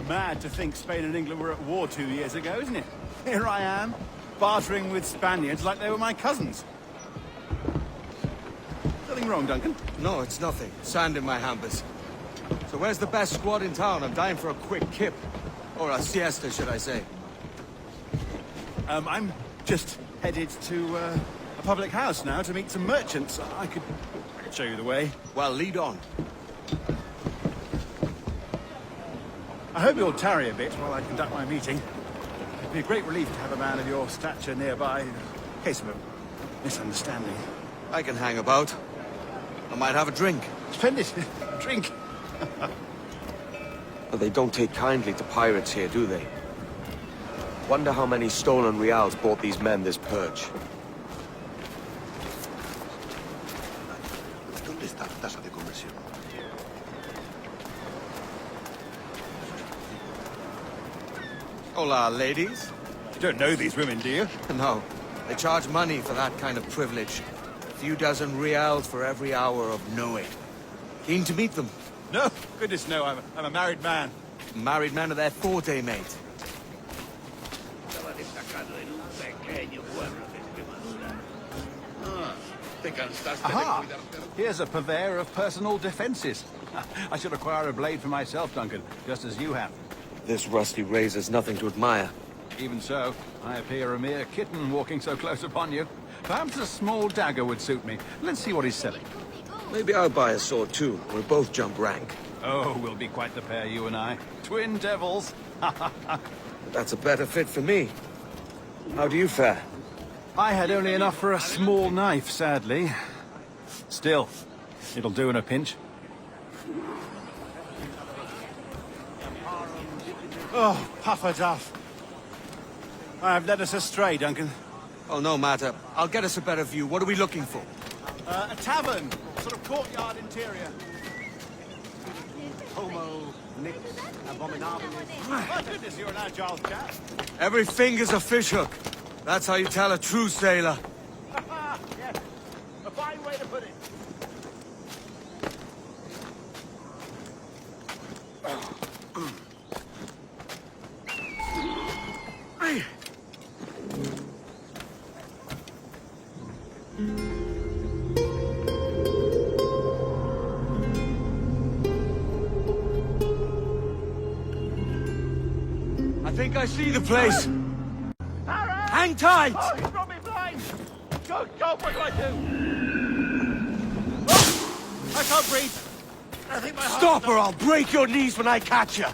Mad to think Spain and England were at war 2 years ago, isn't it? Here I am, bartering with Spaniards like they were my cousins. Nothing wrong, Duncan? No, it's nothing. Sand in my hampers. So where's the best squad in town? I'm dying for a quick kip. Or a siesta, should I say. I'm just headed to a public house now to meet some merchants. I could show you the way. Well, lead on. I hope you'll tarry a bit while I conduct my meeting. It'd be a great relief to have a man of your stature nearby in case of a misunderstanding. I can hang about. I might have a drink. Splendid. Drink. But they don't take kindly to pirates here, do they? Wonder how many stolen reals bought these men this purge. ¿Dónde está la tasa de conversión? Hola, ladies. You don't know these women, do you? No, they charge money for that kind of privilege. A few dozen reals for every hour of knowing. Keen to meet them. No, goodness no, I'm a married man. Married men are their forte, mate. Estaba destacado en un pequeño pueblo de Extremadura. ¿Te cansaste de Aha! cuidarte? Here's a purveyor of personal defenses. I should acquire a blade for myself, Duncan, just as you have. This rusty razor's nothing to admire. Even so, I appear a mere kitten walking so close upon you. Perhaps a small dagger would suit me. Let's see what he's selling. Maybe I'll buy a sword too. We'll both jump rank. Oh, we'll be quite the pair, you and I. Twin devils. That's a better fit for me. How do you fare? I had only enough for a small knife, sadly. Still, it'll do in a pinch. Oh, Puffer Duff. I've led us astray, Duncan. Oh, no matter. I'll get us a better view. What are we looking for? A tavern, sort of courtyard interior. Homo, nix, abominabilis. My goodness, you're an agile chap. Every finger's a fishhook. That's how you tell a true sailor. Yes, a fine way to put it. I think I see the place. Hang tight! Oh, he's brought me blind! Go, what do I do? Oh, I can't breathe. I think my heart... Stop or I'll break your knees when I catch you.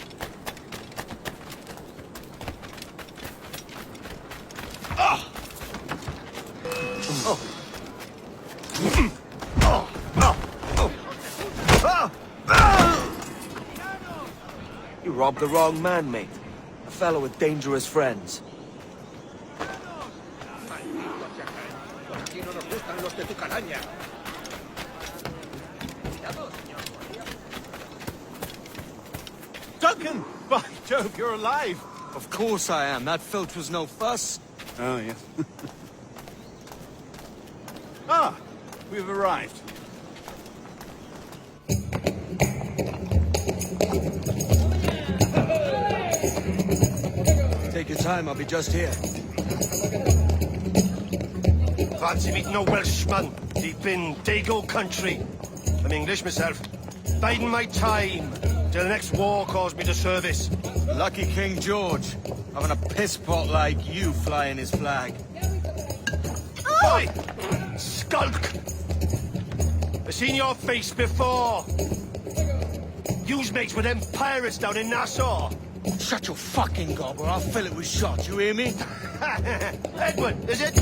You robbed the wrong man, mate. A fellow with dangerous friends. Aquí no nos gustan los de tu calaña. Duncan! By Jove, you're alive! Of course I am. That filch was no fuss. Oh, yes. Ah, we've arrived. Take your time, I'll be just here. Fancy meeting a Welshman deep in Dago country. I'm English myself. Biding my time till the next war calls me to service. Lucky King George, having a piss pot like you flying his flag. Oi! Skulk! I've seen your face before. You's mates with them pirates down in Nassau. Shut your fucking gob or I'll fill it with shot, you hear me? Edward, is it?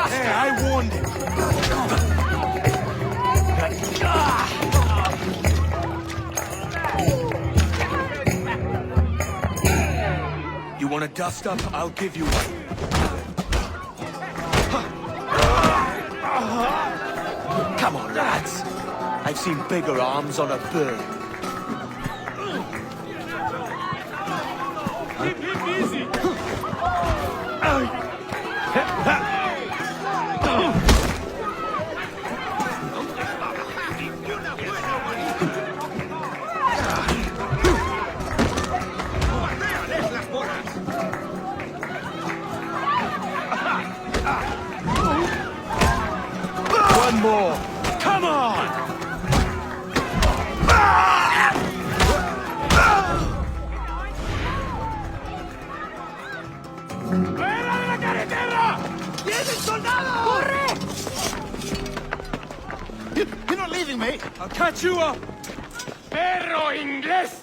Hey, I warned him. You want a dust up? I'll give you one. Come on, lads. I've seen bigger arms on a bird. Keep him easy! One more. Come on! You're not leaving me! I'll catch you up. Perro inglés!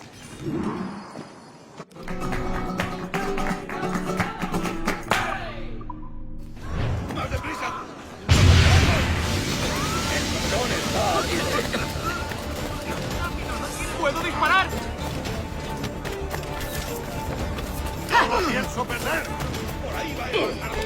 ¡Puedo disparar! ¡No pienso perder! ¡Por ahí va el bastardo!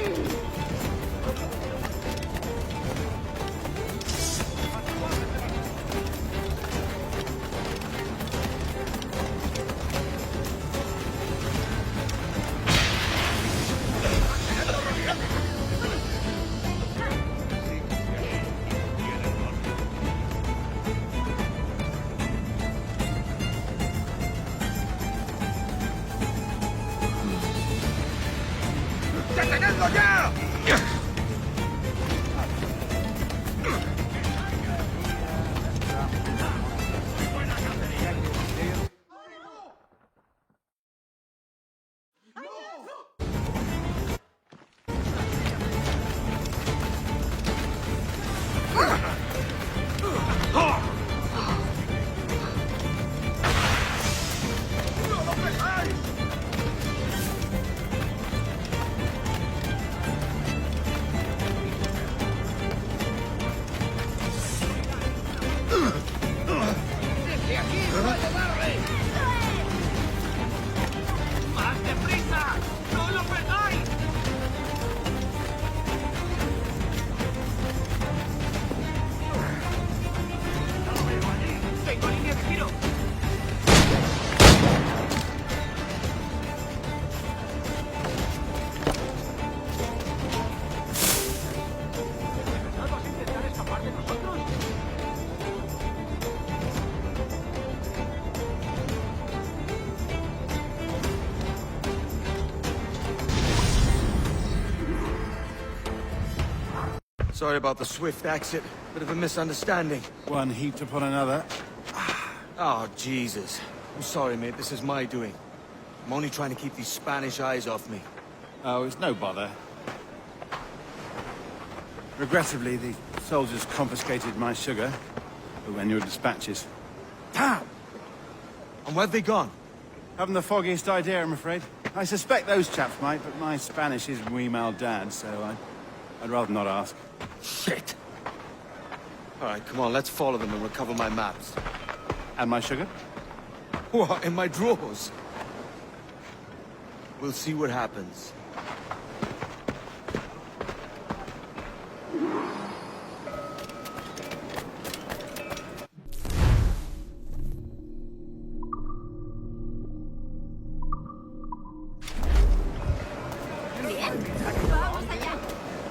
¡Detenedlo ya! Sorry about the swift exit. Bit of a misunderstanding. One heaped upon another. Oh, Jesus. I'm sorry, mate. This is my doing. I'm only trying to keep these Spanish eyes off me. Oh, it's no bother. Regrettably, the soldiers confiscated my sugar when your dispatches. Damn! And where've they gone? Haven't the foggiest idea, I'm afraid. I suspect those chaps might, but my Spanish is muy mal dad, so I'd rather not ask. Shit! All right, come on, let's follow them and recover my maps. And my sugar? What, in my drawers? We'll see what happens.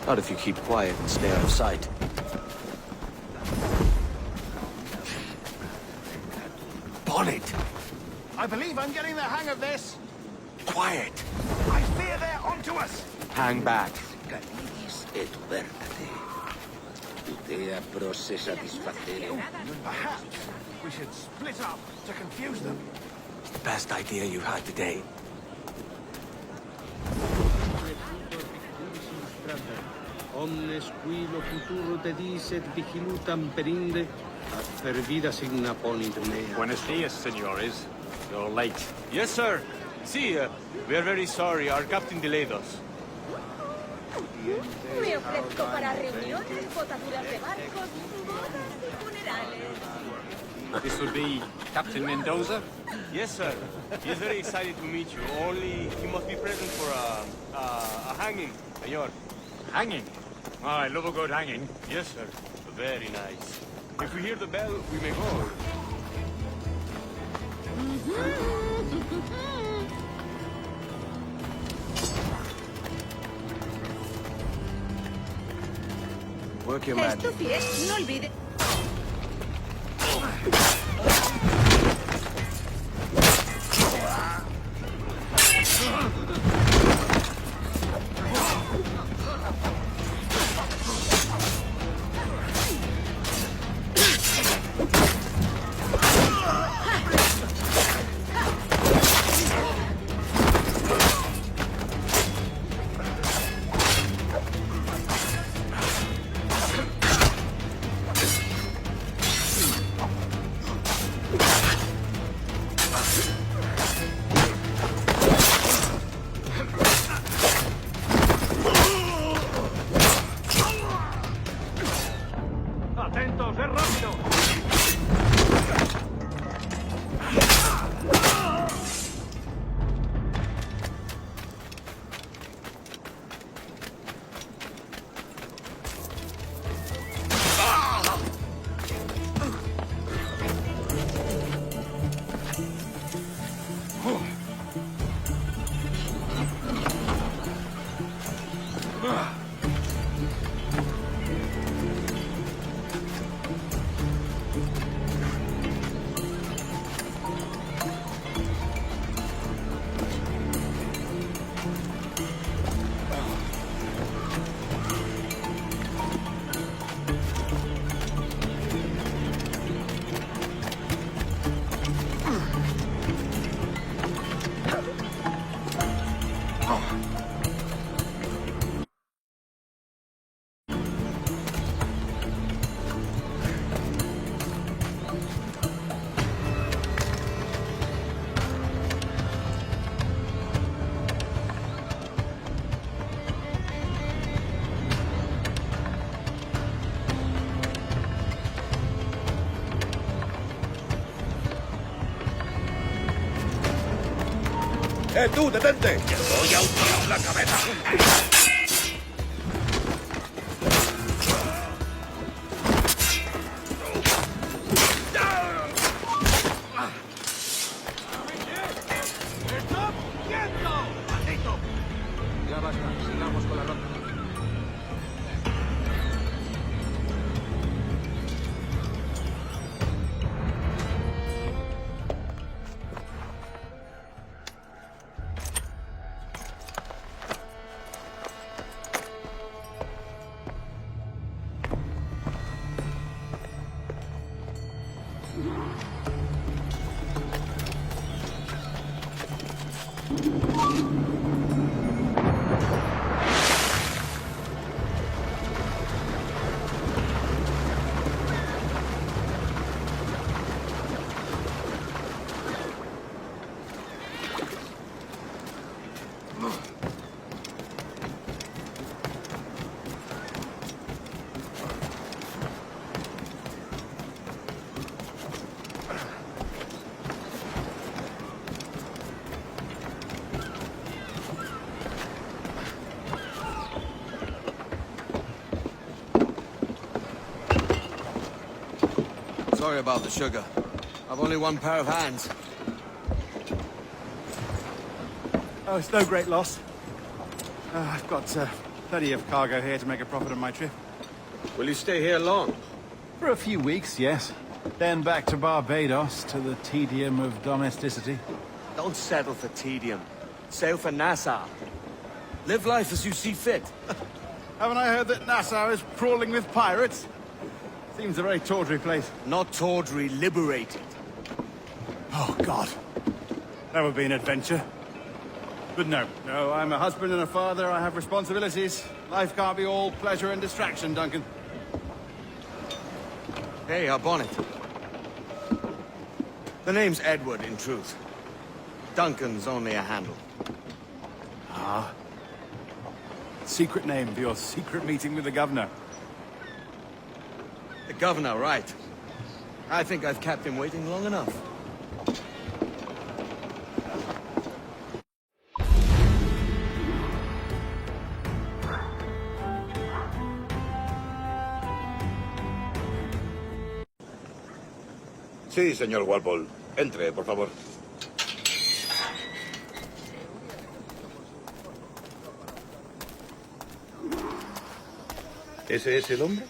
Not if you keep quiet and stay out of sight. Bonnet! I believe I'm getting the hang of this. Quiet! I fear they're onto us. Hang back. Canilis et ubertate. Tutea pro se satisfacere. Perhaps we should split up to confuse them. It's the best idea you've had today. Omnes qui locutur te dicet vigilutam perinde, ad fervida signa ponit mea. Buenos dias, senores. You're late. Yes, sir. See, we are very sorry. Our captain delayed us. Me ofrezco para reuniones, botaduras de barcos, bodas y funerales. This would be Captain Mendoza? Yes, sir. He is very excited to meet you. Only he must be present for a hanging, señor. Hanging? Oh, I love a good hanging. Yes, sir. Very nice. If we hear the bell, we may go. Work your Esto magic. sí, no olvide. tú, detente! Voy a usar la cabeza. Ya basta, sigamos con la ronda. Sorry about the sugar. I've only one pair of hands. Oh, it's no great loss. I've got plenty of cargo here to make a profit on my trip. Will you stay here long? For a few weeks, yes. Then back to Barbados, to the tedium of domesticity. Don't settle for tedium. Sail for Nassau. Live life as you see fit. Haven't I heard that Nassau is crawling with pirates? Seems a very tawdry place. Not tawdry, liberated. Oh, God. That would be an adventure. But no, I'm a husband and a father. I have responsibilities. Life can't be all pleasure and distraction, Duncan. Hey, our bonnet. The name's Edward, in truth. Duncan's only a handle. Ah. Secret name for your secret meeting with the governor. The governor, right. I think I've kept him waiting long enough. Sí, señor Walpole. Entre, por favor. ¿Ese es el hombre?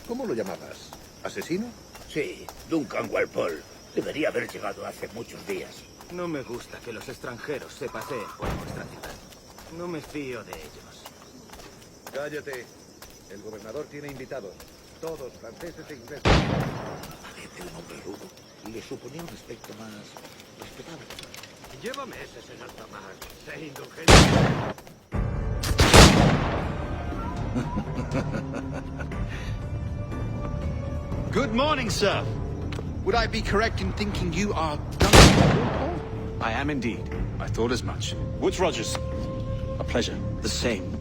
¿Cómo lo llamabas? ¿Asesino? Sí, Duncan Walpole. Debería haber llegado hace muchos días. No me gusta que los extranjeros se paseen por nuestra ciudad. No me fío de ellos. Cállate. El gobernador tiene invitados. Todos franceses e ingleses. Parece un hombre rudo. Le suponía un aspecto más respetable. Lleva meses en alta mar. Sé indulgente. Good morning, sir. Would I be correct in thinking you are Duncan? I am indeed. I thought as much. Woods Rogers. A pleasure. The same.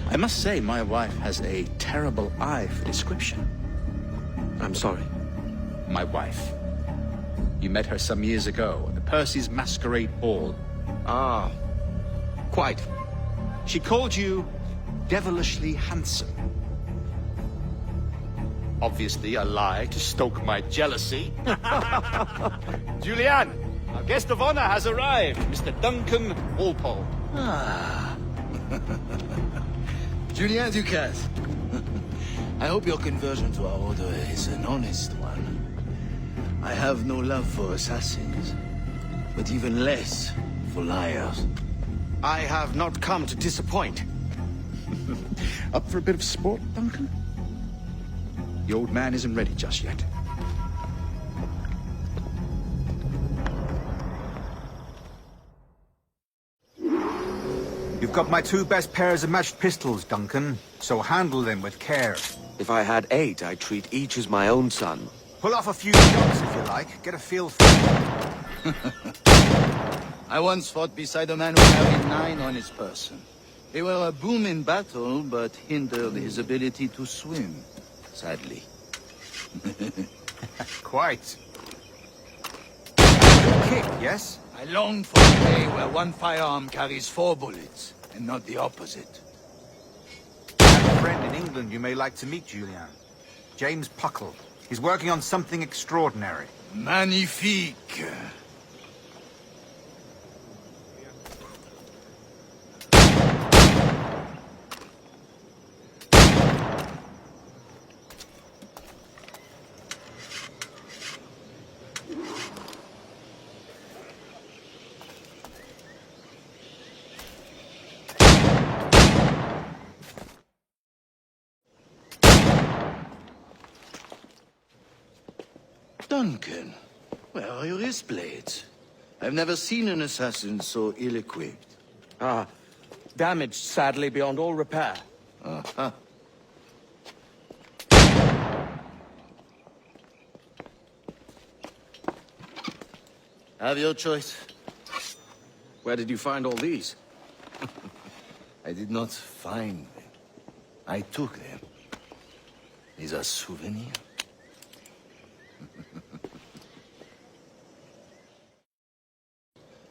I must say, my wife has a terrible eye for description. I'm sorry. My wife. You met her some years ago at the Percy's Masquerade Ball. Ah, quite. She called you devilishly handsome. Obviously a lie to stoke my jealousy. Julianne, our guest of honor has arrived, Mr. Duncan Walpole. Ah. Julien Ducasse. I hope your conversion to our order is an honest one. I have no love for assassins, but even less for liars. I have not come to disappoint. Up for a bit of sport, Duncan? The old man isn't ready just yet. You've got my 2 best pairs of matched pistols, Duncan, so handle them with care. If I had 8, I'd treat each as my own son. Pull off a few shots if you like, get a feel for it. I once fought beside a man who carried 9 on his person. They were a boom in battle, but hindered his ability to swim, sadly. Quite. Good kick, yes? I long for a day where one firearm carries 4 bullets, and not the opposite. I have a friend in England you may like to meet, Julian. James Puckle. He's working on something extraordinary. Magnifique! Duncan, where are your wrist blades? I've never seen an assassin so ill-equipped. Damaged, sadly, beyond all repair. Uh-huh. Have your choice. Where did you find all these? I did not find them. I took them. These are souvenirs.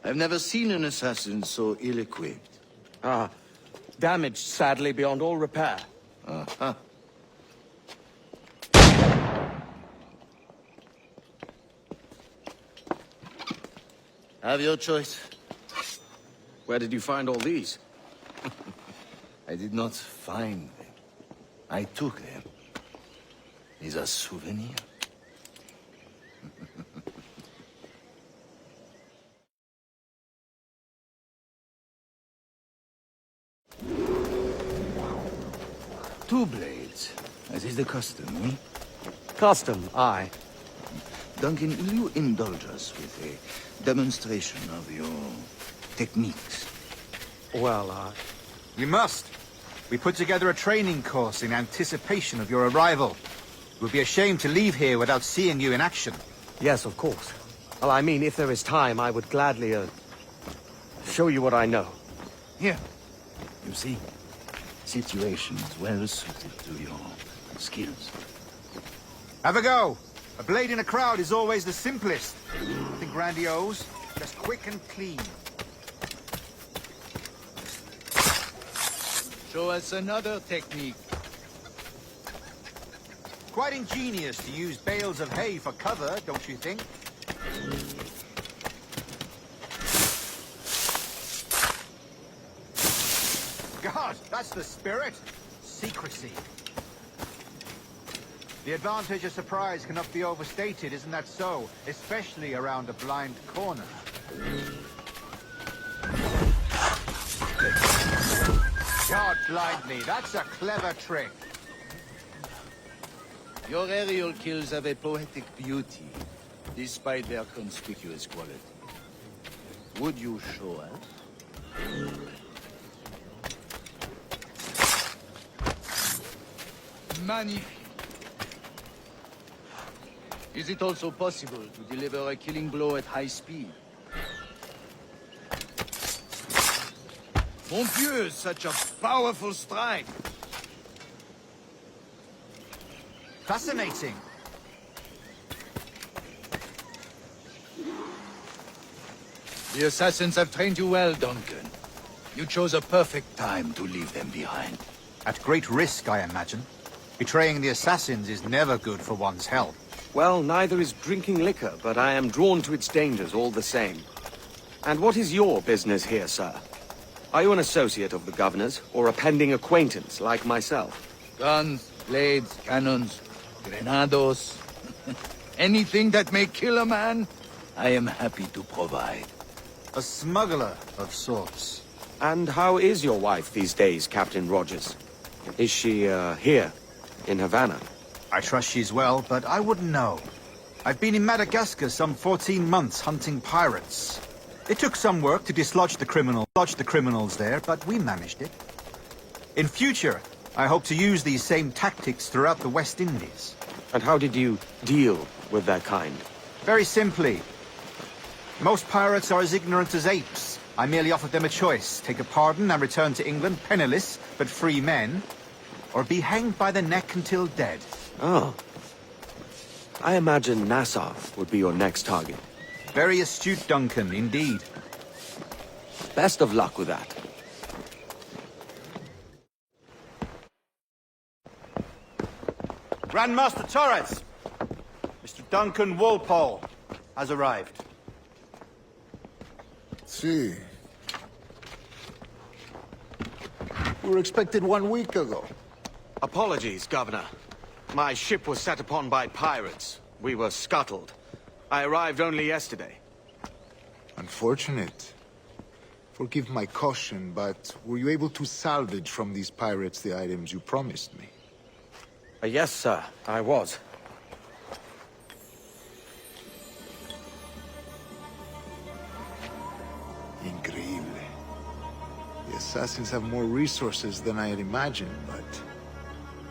I've never seen an assassin so ill-equipped. Damaged, sadly, beyond all repair. Uh-huh. Have your choice. Where did you find all these? I did not find them. I took them. These are souvenirs. Two blades, as is the custom, eh? Custom, aye. Duncan, will you indulge us with a demonstration of your techniques? Well, You must. We put together a training course in anticipation of your arrival. It would be a shame to leave here without seeing you in action. yes, of course. Well, I mean, if there is time, I would gladly, show you what I know. Here. You see, situations well suited to your skills. Have a go. A blade in a crowd is always the simplest. Nothing grandiose, just quick and clean. Show us another technique. Quite ingenious to use bales of hay for cover, don't you think? God, that's the spirit. Secrecy. The advantage of surprise cannot be overstated, isn't that so? Especially around a blind corner. God blind me, that's a clever trick. Your aerial kills have a poetic beauty, despite their conspicuous quality. Would you show us? Magnifique. Is it also possible to deliver a killing blow at high speed? Mon Dieu, such a powerful strike! Fascinating. The assassins have trained you well, Duncan. You chose a perfect time to leave them behind. At great risk, I imagine. Betraying the assassins is never good for one's health. Well, neither is drinking liquor, but I am drawn to its dangers all the same. And what is your business here, sir? Are you an associate of the governor's, or a pending acquaintance like myself? Guns, blades, cannons, grenados. Anything that may kill a man, I am happy to provide. A smuggler of sorts. And how is your wife these days, Captain Rogers? Is she, here, in Havana? I trust she's well, but I wouldn't know. I've been in Madagascar some 14 months hunting pirates. It took some work to dislodge the criminals there, but we managed it. In future, I hope to use these same tactics throughout the West Indies. And how did you deal with that kind? Very simply. Most pirates are as ignorant as apes. I merely offered them a choice. Take a pardon and return to England penniless, but free men. Or be hanged by the neck until dead. Oh. I imagine Nassau would be your next target. Very astute, Duncan, indeed. Best of luck with that. Grandmaster Torres! Mr. Duncan Walpole has arrived. See. We were expected 1 week ago. Apologies, Governor. My ship was set upon by pirates. We were scuttled. I arrived only yesterday. Unfortunate. Forgive my caution, but were you able to salvage from these pirates the items you promised me? Yes, sir, I was. Increíble. The assassins have more resources than I had imagined, but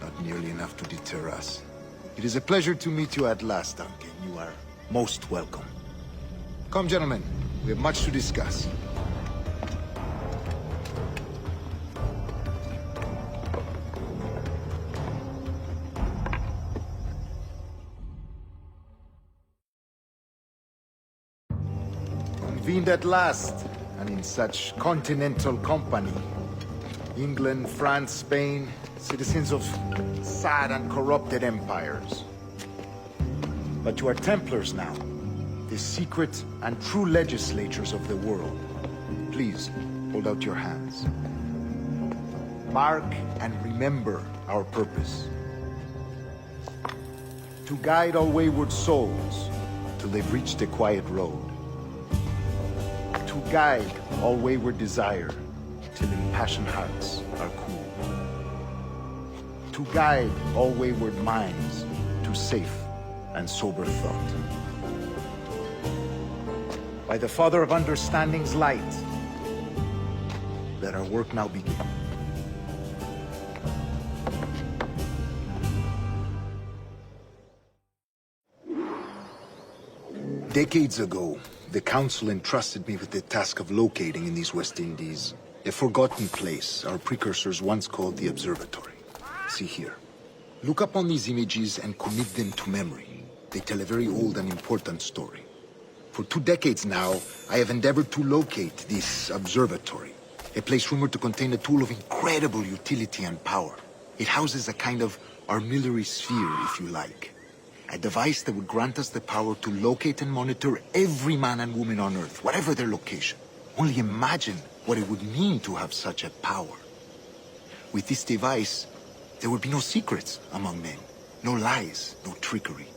not nearly enough to deter us. It is a pleasure to meet you at last, Duncan. You are most welcome. Come, gentlemen. We have much to discuss. Convened at last, and in such continental company. England, France, Spain, citizens of sad and corrupted empires. But you are Templars now, the secret and true legislators of the world. Please, hold out your hands. Mark and remember our purpose. To guide all wayward souls till they've reached a quiet road. To guide all wayward desire till impassioned hearts are cool. To guide all wayward minds to safe and sober thought. By the Father of Understanding's light, let our work now begin. Decades ago, the Council entrusted me with the task of locating in these West Indies a forgotten place our precursors once called the Observatory. See here. Look up on these images and commit them to memory. They tell a very old and important story. For 2 decades now, I have endeavored to locate this observatory, a place rumored to contain a tool of incredible utility and power. It houses a kind of armillary sphere, if you like. A device that would grant us the power to locate and monitor every man and woman on Earth, whatever their location. Only imagine what it would mean to have such a power. With this device, there would be no secrets among men, no lies, no trickery.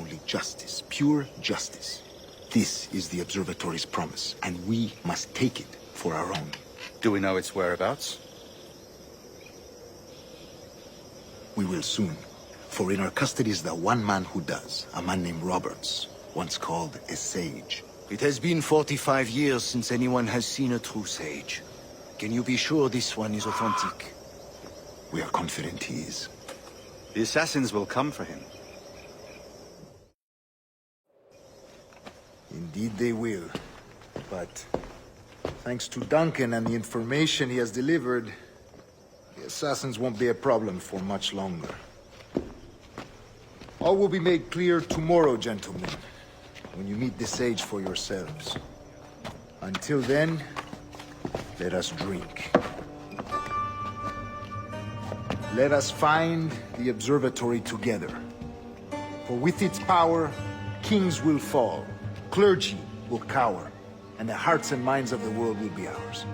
Only justice, pure justice. This is the Observatory's promise, and we must take it for our own. Do we know its whereabouts? We will soon. For in our custody is the one man who does, a man named Roberts, once called a sage. It has been 45 years since anyone has seen a true sage. Can you be sure this one is authentic? We are confident he is. The assassins will come for him. Indeed they will. But thanks to Duncan and the information he has delivered, the assassins won't be a problem for much longer. All will be made clear tomorrow, gentlemen, when you meet the sage for yourselves. Until then, let us drink. Let us find the observatory together. For with its power, kings will fall, clergy will cower, and the hearts and minds of the world will be ours.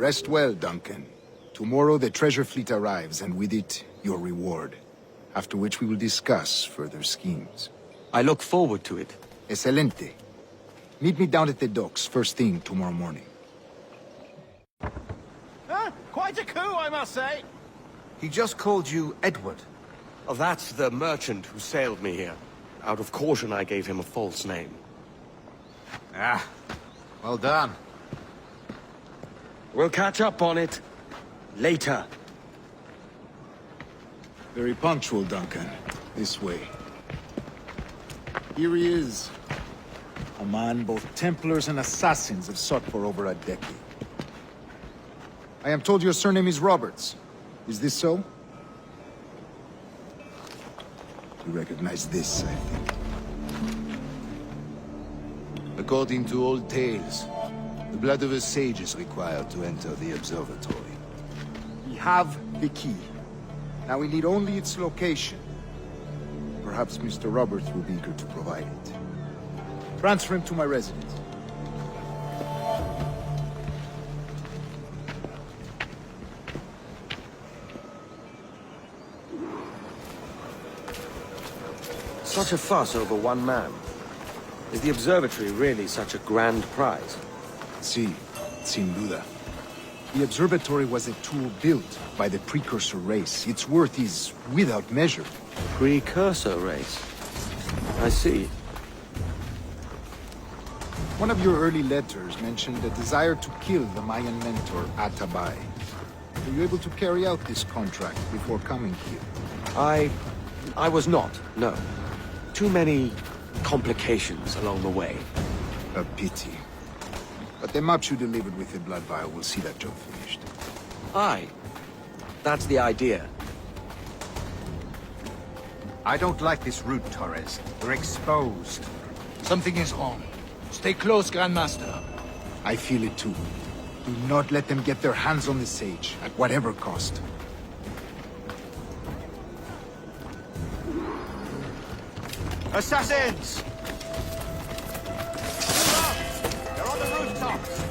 Rest well, Duncan. Tomorrow the treasure fleet arrives, and with it, your reward. After which we will discuss further schemes. I look forward to it. Excelente. Meet me down at the docks first thing tomorrow morning. Quite a coup, I must say. He just called you Edward. Oh, that's the merchant who sailed me here. Out of caution, I gave him a false name. Ah, well done. We'll catch up on it later. Very punctual, Duncan. This way. Here he is. A man both Templars and Assassins have sought for over a decade. I am told your surname is Roberts. Is this so? You recognize this, I think. According to old tales, the blood of a sage is required to enter the observatory. We have the key. Now we need only its location. Perhaps Mr. Roberts will be eager to provide it. Transfer him to my residence. Such a fuss over one man. Is the observatory really such a grand prize? Sí, sin duda. The observatory was a tool built by the precursor race. Its worth is without measure. Precursor race? I see. One of your early letters mentioned a desire to kill the Mayan mentor, Atabay. Were you able to carry out this contract before coming here? I was not, no. Too many complications along the way. A pity. But the maps you delivered with the blood vial will see that job finished. Aye. That's the idea. I don't like this route, Torres. We're exposed. Something is wrong. Stay close, Grandmaster. I feel it too. Do not let them get their hands on the sage, at whatever cost. Assassins! They're on the rooftops!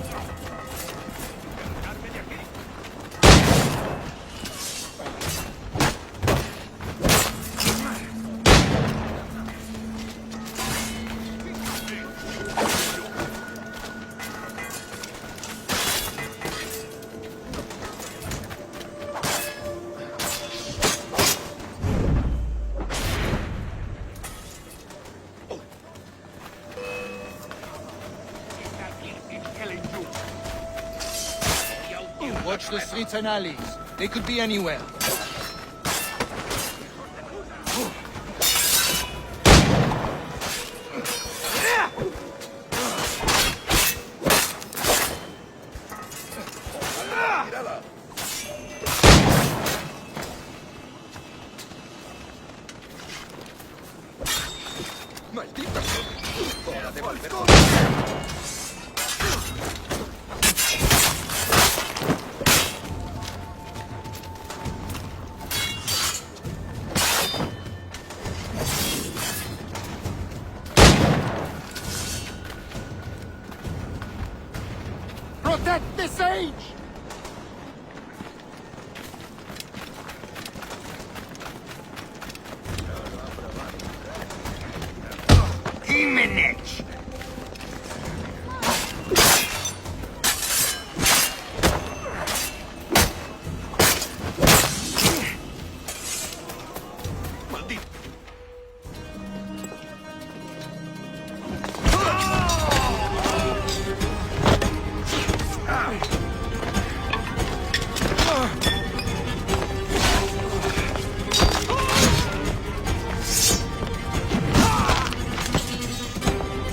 Watch the streets and alleys. They could be anywhere. Protect the sage! Imenech!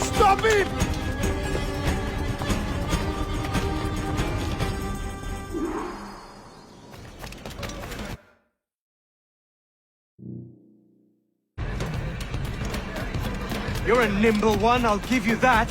Stop him! You're a nimble one, I'll give you that.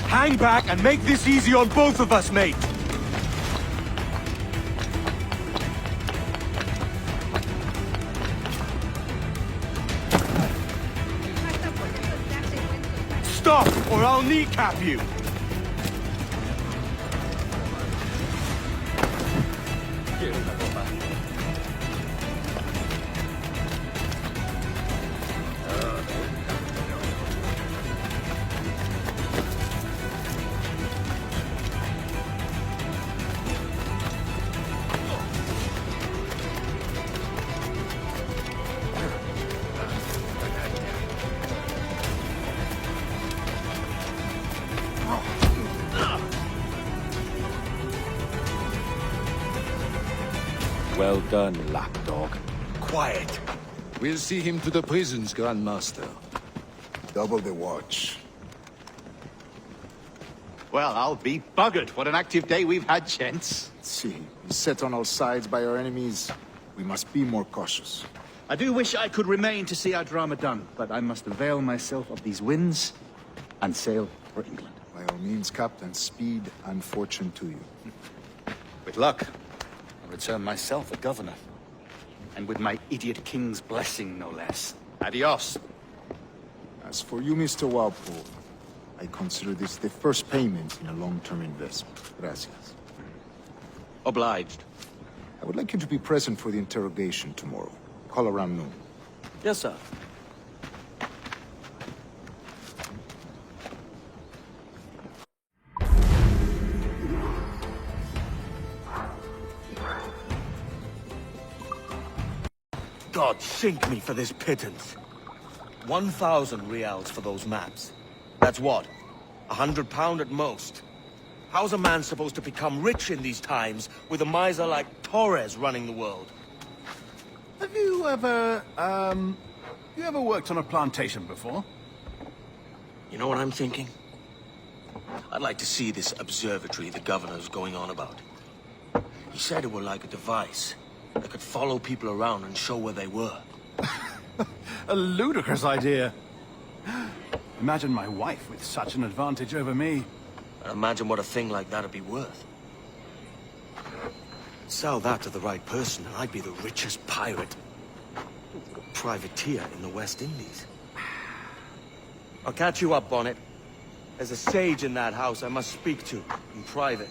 Hang back and make this easy on both of us, mate. Stop, or I'll kneecap you! Well done, lapdog. Quiet. We'll see him to the prisons, Grandmaster. Double the watch. Well, I'll be buggered. What an active day we've had, gents. See, beset on all sides by our enemies. We must be more cautious. I do wish I could remain to see our drama done, but I must avail myself of these winds and sail for England. By all means, Captain, speed and fortune to you. With luck, I'll return myself a governor. And with my idiot king's blessing, no less. Adios. As for you, Mr. Walpole, I consider this the first payment in a long-term investment. Gracias. Obliged. I would like you to be present for the interrogation tomorrow. Call around noon. Yes, sir. God sink me for this pittance. 1,000 reals for those maps. That's what? £100 at most. How's a man supposed to become rich in these times with a miser like Torres running the world? Have you ever, worked on a plantation before? You know what I'm thinking? I'd like to see this observatory the governor's going on about. He said it were like a device that could follow people around and show where they were. A ludicrous idea. Imagine my wife with such an advantage over me. And imagine what a thing like that'd be worth. Sell that to the right person and I'd be the richest pirate. Privateer in the West Indies. I'll catch you up, Bonnet. There's a sage in that house I must speak to, in private.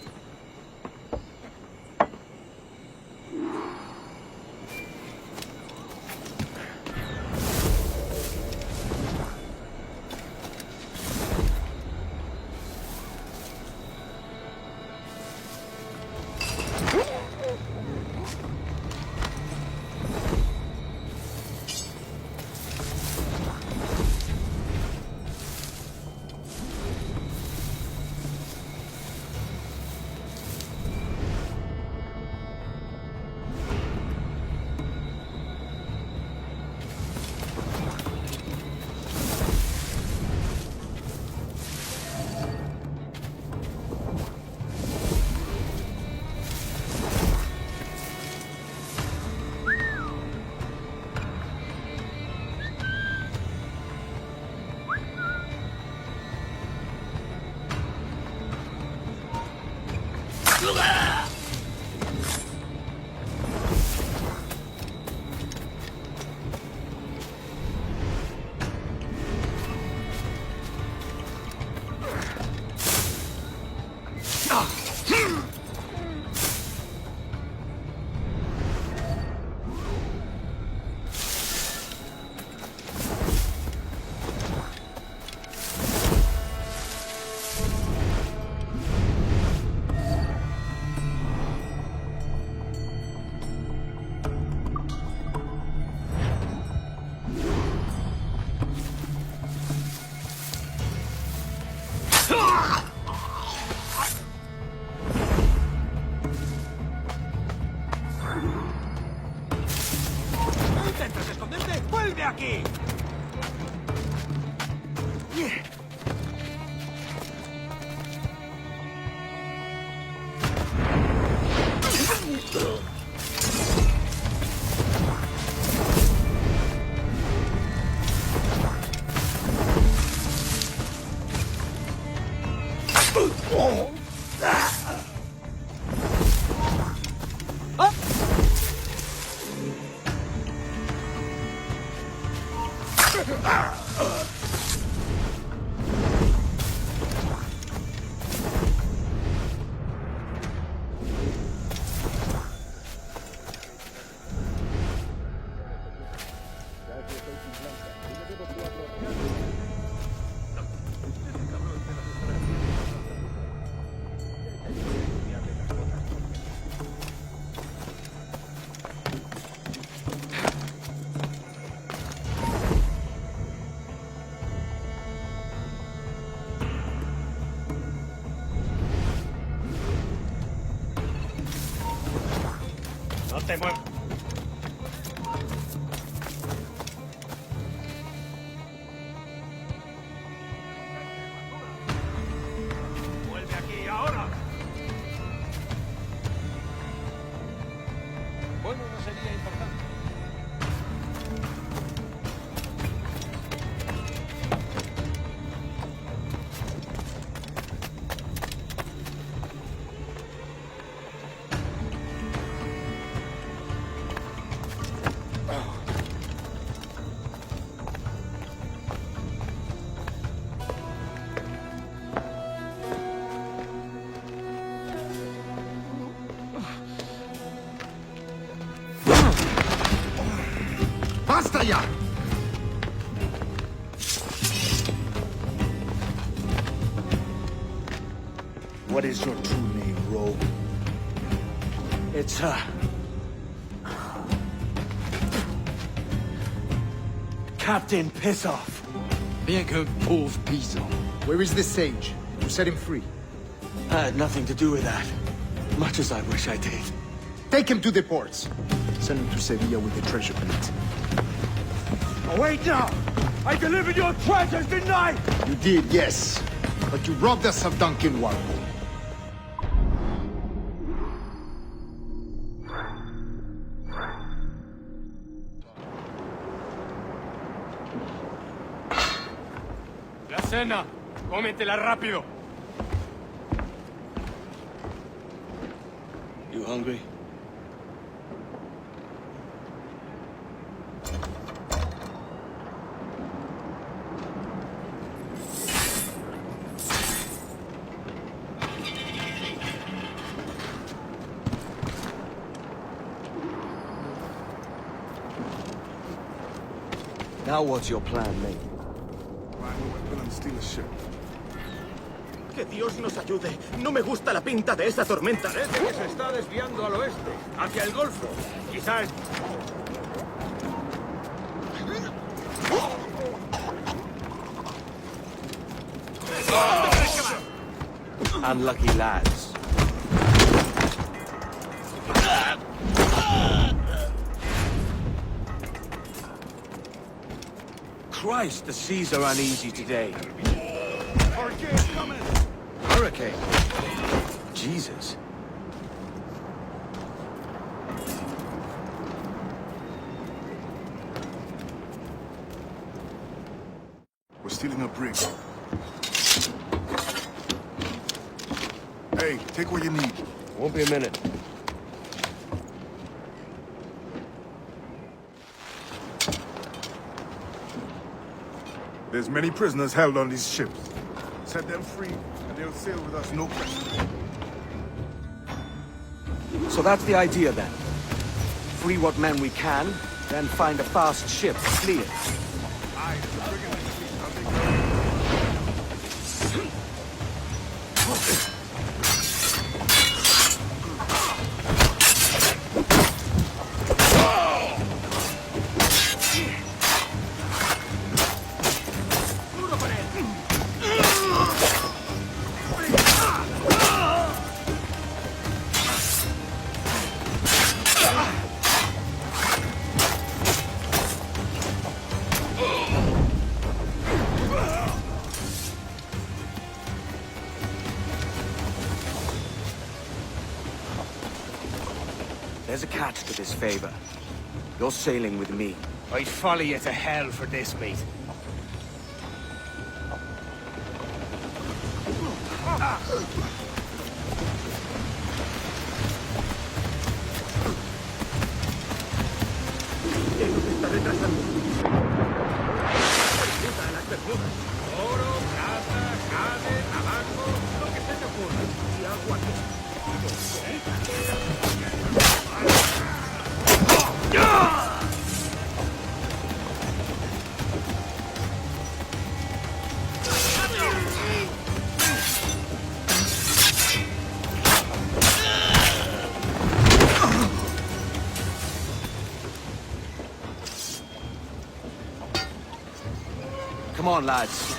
te muevas. Vuelve aquí, ahora. Bueno, no sería importante. ¡Basta ya! What is your true name, rogue? It's, Captain Pissoff. Bien que pauvre paysan. Where is the sage? You set him free. I had nothing to do with that. Much as I wish I did. Take him to the ports. Send him to Sevilla with the treasure plate. Oh, wait now! I delivered your treasures, didn't I? You did, yes. But you robbed us of Duncan Warhol. La cena. Cómetela rápido. You hungry? Now what's your plan, mate? Que Dios nos ayude. No me gusta la pinta de esa tormenta. Parece que se está desviando al oeste, hacia el Golfo. Quizás... Unlucky lads. Christ, the seas are uneasy today. Hurricane? Jesus. We're stealing a brig. Hey, take what you need. Won't be a minute. There's many prisoners held on these ships. Set them free, and they'll sail with us, no question. So that's the idea then. Free what men we can, then find a fast ship to flee it. Aye, the brigand is I'll take There's a catch to this favor. You're sailing with me. I'd follow you to hell for this, mate. Oro, plata, jade, tabaco, lo que se te ocurra. Y agua. Come on, lads.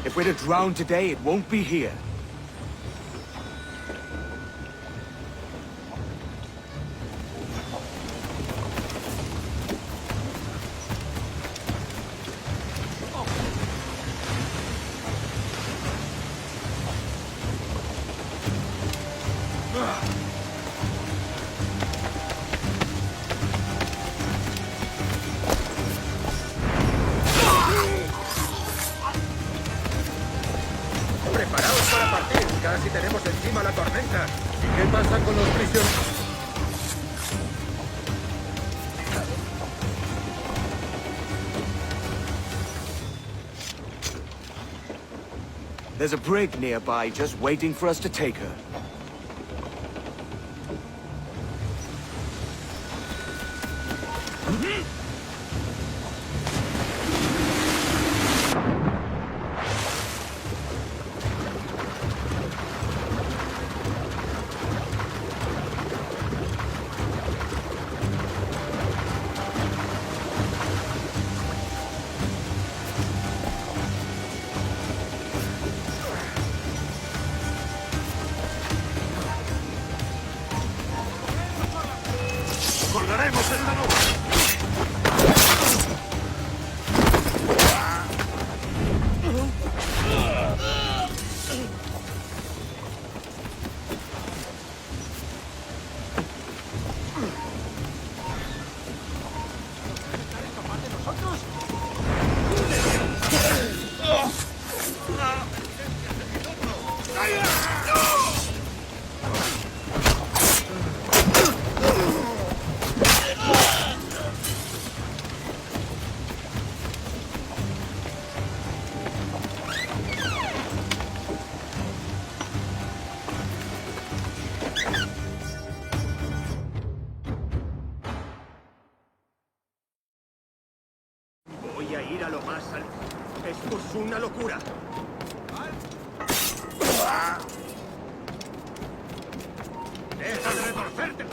If we're to drown today, it won't be here. casi tenemos encima la tormenta. ¿Y qué pasa con los prisioneros? There's a brig nearby just waiting for us to take her. ¡Colgaremos en la nube! Voy a ir a lo más alto. Esto es una locura. ¡Deja de retorcerte!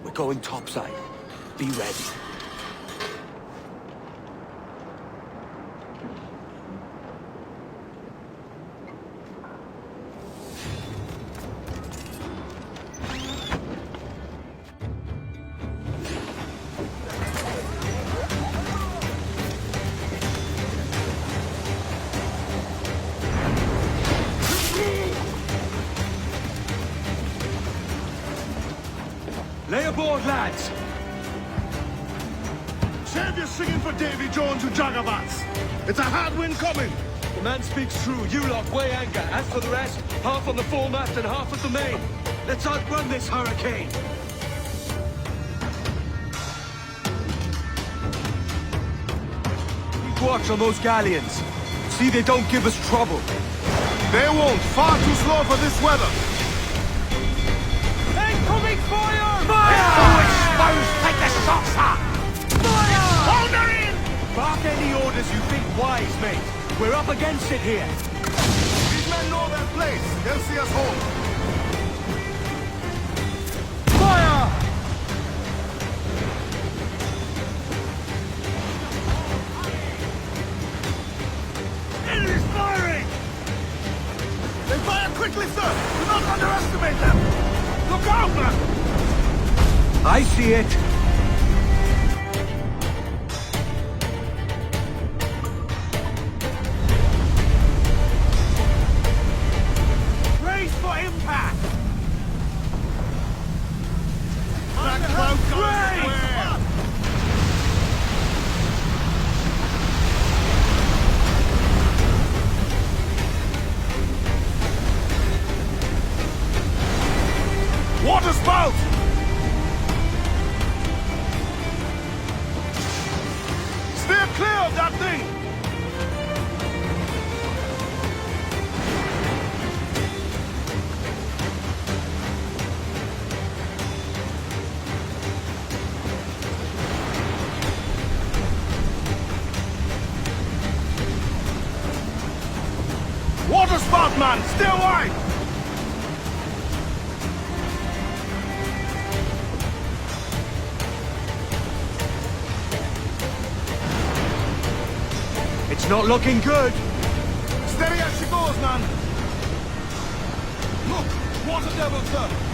We're going topside. Be ready. Lay aboard, lads! Save your singing for Davy Jones who Jagabats! It's a hard wind coming! The man speaks true. You lot weigh anchor. As for the rest, half on the foremast and half at the main. Let's outrun this hurricane. Keep watch on those galleons. See they don't give us trouble. They won't. Far too slow for this weather. Incoming fire! Take the shots, sir! Fire! Hold her in! Bark any orders you think wise, mate. We're up against it here. These men know their place. They'll see us home. Fire! Enemy's firing! They fire quickly, sir! Do not underestimate them! Look out, man! I see it. Brace for impact! That cloud goes Water spout! Steer clear of that thing! Water spout, man! Stay wide! It's not looking good. Steady as she goes, man! Look! Water devil, sir!